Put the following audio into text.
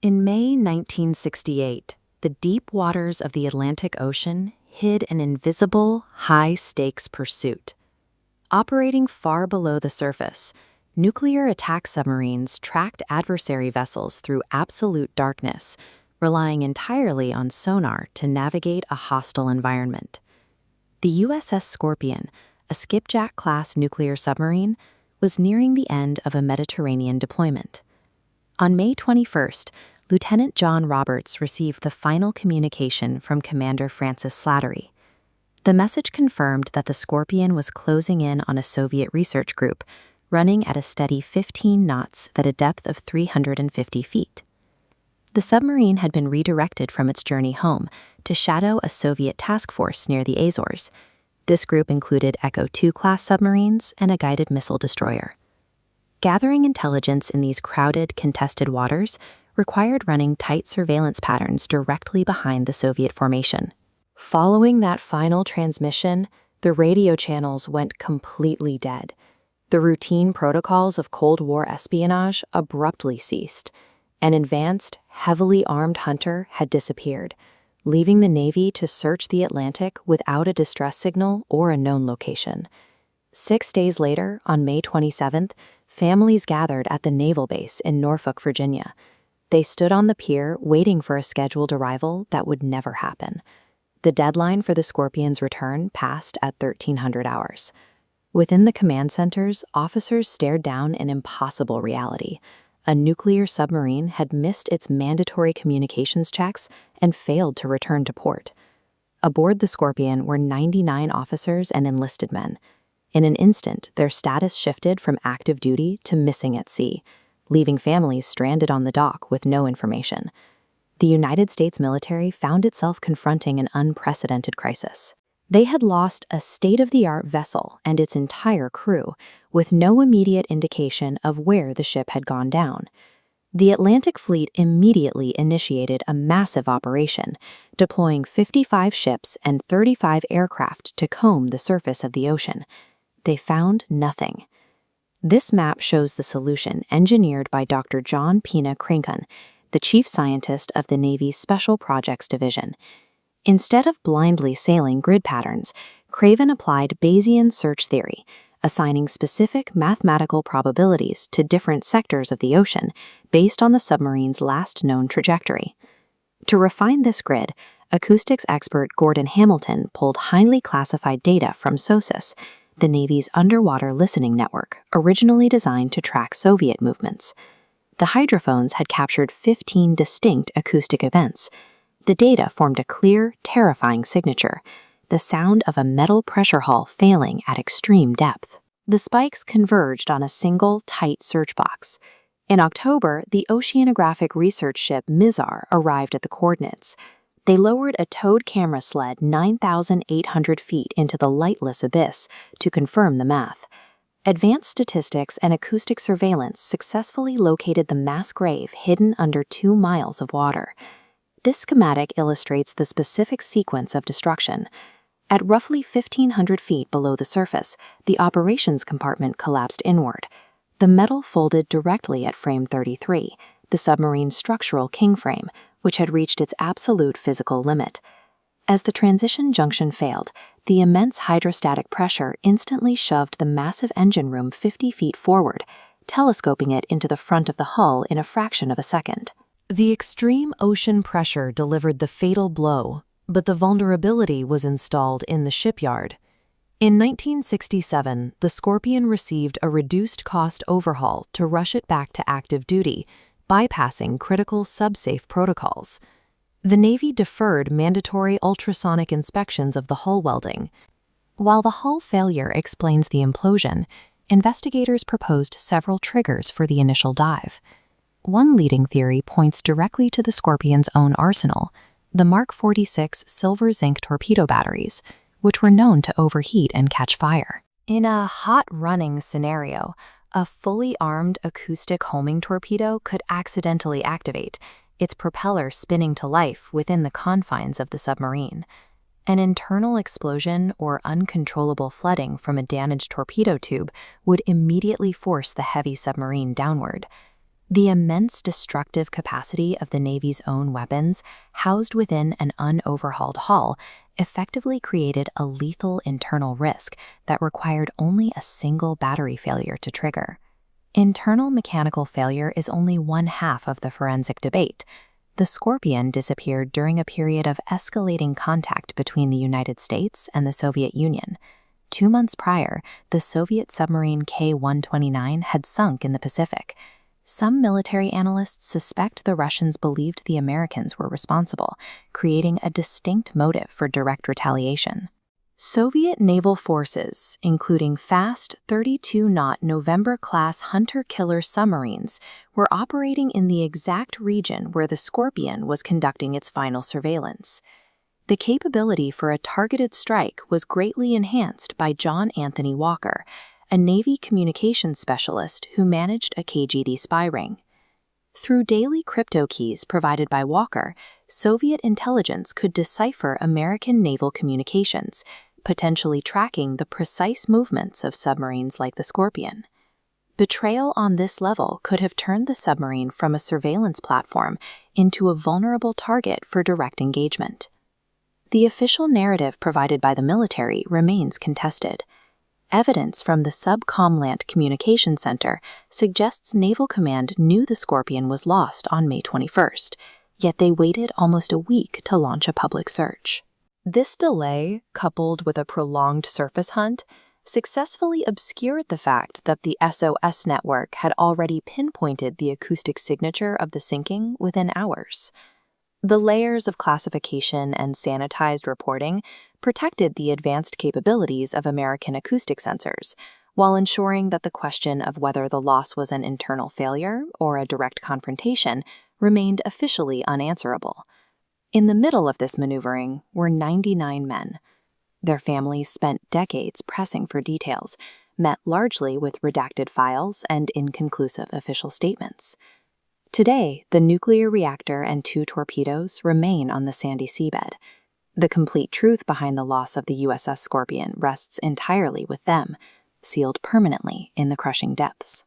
In May 1968, the deep waters of the Atlantic Ocean hid an invisible, high-stakes pursuit. Operating far below the surface, nuclear attack submarines tracked adversary vessels through absolute darkness, relying entirely on sonar to navigate a hostile environment. The USS Scorpion, a skipjack-class nuclear submarine, was nearing the end of a Mediterranean deployment. On May 21st, Lieutenant John Roberts received the final communication from Commander Francis Slattery. The message confirmed that the Scorpion was closing in on a Soviet research group, running at a steady 15 knots at a depth of 350 feet. The submarine had been redirected from its journey home to shadow a Soviet task force near the Azores. This group included Echo II-class submarines and a guided missile destroyer. Gathering intelligence in these crowded, contested waters required running tight surveillance patterns directly behind the Soviet formation. Following that final transmission, the radio channels went completely dead. The routine protocols of Cold War espionage abruptly ceased. An advanced, heavily armed hunter had disappeared, leaving the Navy to search the Atlantic without a distress signal or a known location. 6 days later, on May 27th, families gathered at the naval base in Norfolk, Virginia. They stood on the pier waiting for a scheduled arrival that would never happen. The deadline for the Scorpion's return passed at 1300 hours. Within the command centers, officers stared down an impossible reality. A nuclear submarine had missed its mandatory communications checks and failed to return to port. Aboard the Scorpion were 99 officers and enlisted men. In an instant, their status shifted from active duty to missing at sea, leaving families stranded on the dock with no information. The United States military found itself confronting an unprecedented crisis. They had lost a state-of-the-art vessel and its entire crew, with no immediate indication of where the ship had gone down. The Atlantic Fleet immediately initiated a massive operation, deploying 55 ships and 35 aircraft to comb the surface of the ocean. They found nothing. This map shows the solution engineered by Dr. John Pina Crincon, the chief scientist of the Navy's Special Projects Division. Instead of blindly sailing grid patterns, Craven applied Bayesian search theory, assigning specific mathematical probabilities to different sectors of the ocean based on the submarine's last known trajectory. To refine this grid, acoustics expert Gordon Hamilton pulled highly classified data from SOSUS, the Navy's underwater listening network, originally designed to track Soviet movements. The hydrophones had captured 15 distinct acoustic events. The data formed a clear, terrifying signature, the sound of a metal pressure hull failing at extreme depth. The spikes converged on a single, tight search box. In October, the oceanographic research ship Mizar arrived at the coordinates. They lowered a towed camera sled 9,800 feet into the lightless abyss to confirm the math. Advanced statistics and acoustic surveillance successfully located the mass grave hidden under 2 miles of water. This schematic illustrates the specific sequence of destruction. At roughly 1,500 feet below the surface, the operations compartment collapsed inward. The metal folded directly at frame 33, the submarine's structural king frame, which had reached its absolute physical limit. As the transition junction failed, the immense hydrostatic pressure instantly shoved the massive engine room 50 feet forward, telescoping it into the front of the hull in a fraction of a second. The extreme ocean pressure delivered the fatal blow, but the vulnerability was installed in the shipyard. In 1967, the Scorpion received a reduced-cost overhaul to rush it back to active duty, bypassing critical subsafe protocols. The Navy deferred mandatory ultrasonic inspections of the hull welding. While the hull failure explains the implosion, investigators proposed several triggers for the initial dive. One leading theory points directly to the Scorpion's own arsenal, the Mark 46 silver-zinc torpedo batteries, which were known to overheat and catch fire. In a hot-running scenario, a fully armed acoustic homing torpedo could accidentally activate, its propeller spinning to life within the confines of the submarine. An internal explosion or uncontrollable flooding from a damaged torpedo tube would immediately force the heavy submarine downward. The immense destructive capacity of the Navy's own weapons, housed within an unoverhauled hull, effectively created a lethal internal risk that required only a single battery failure to trigger. Internal mechanical failure is only one half of the forensic debate. The Scorpion disappeared during a period of escalating contact between the United States and the Soviet Union. 2 months prior, the Soviet submarine K-129 had sunk in the Pacific. Some military analysts suspect the Russians believed the Americans were responsible, creating a distinct motive for direct retaliation. Soviet naval forces, including fast 32-knot November-class hunter-killer submarines, were operating in the exact region where the Scorpion was conducting its final surveillance. The capability for a targeted strike was greatly enhanced by John Anthony Walker, a Navy communications specialist who managed a KGB spy ring. Through daily crypto keys provided by Walker, Soviet intelligence could decipher American naval communications, potentially tracking the precise movements of submarines like the Scorpion. Betrayal on this level could have turned the submarine from a surveillance platform into a vulnerable target for direct engagement. The official narrative provided by the military remains contested. Evidence from the Subcomland Communication Center suggests Naval Command knew the Scorpion was lost on May 21st, yet they waited almost a week to launch a public search. This delay, coupled with a prolonged surface hunt, successfully obscured the fact that the SOS network had already pinpointed the acoustic signature of the sinking within hours. The layers of classification and sanitized reporting protected the advanced capabilities of American acoustic sensors, while ensuring that the question of whether the loss was an internal failure or a direct confrontation remained officially unanswerable. In the middle of this maneuvering were 99 men. Their families spent decades pressing for details, met largely with redacted files and inconclusive official statements. Today, the nuclear reactor and 2 torpedoes remain on the sandy seabed. The complete truth behind the loss of the USS Scorpion rests entirely with them, sealed permanently in the crushing depths.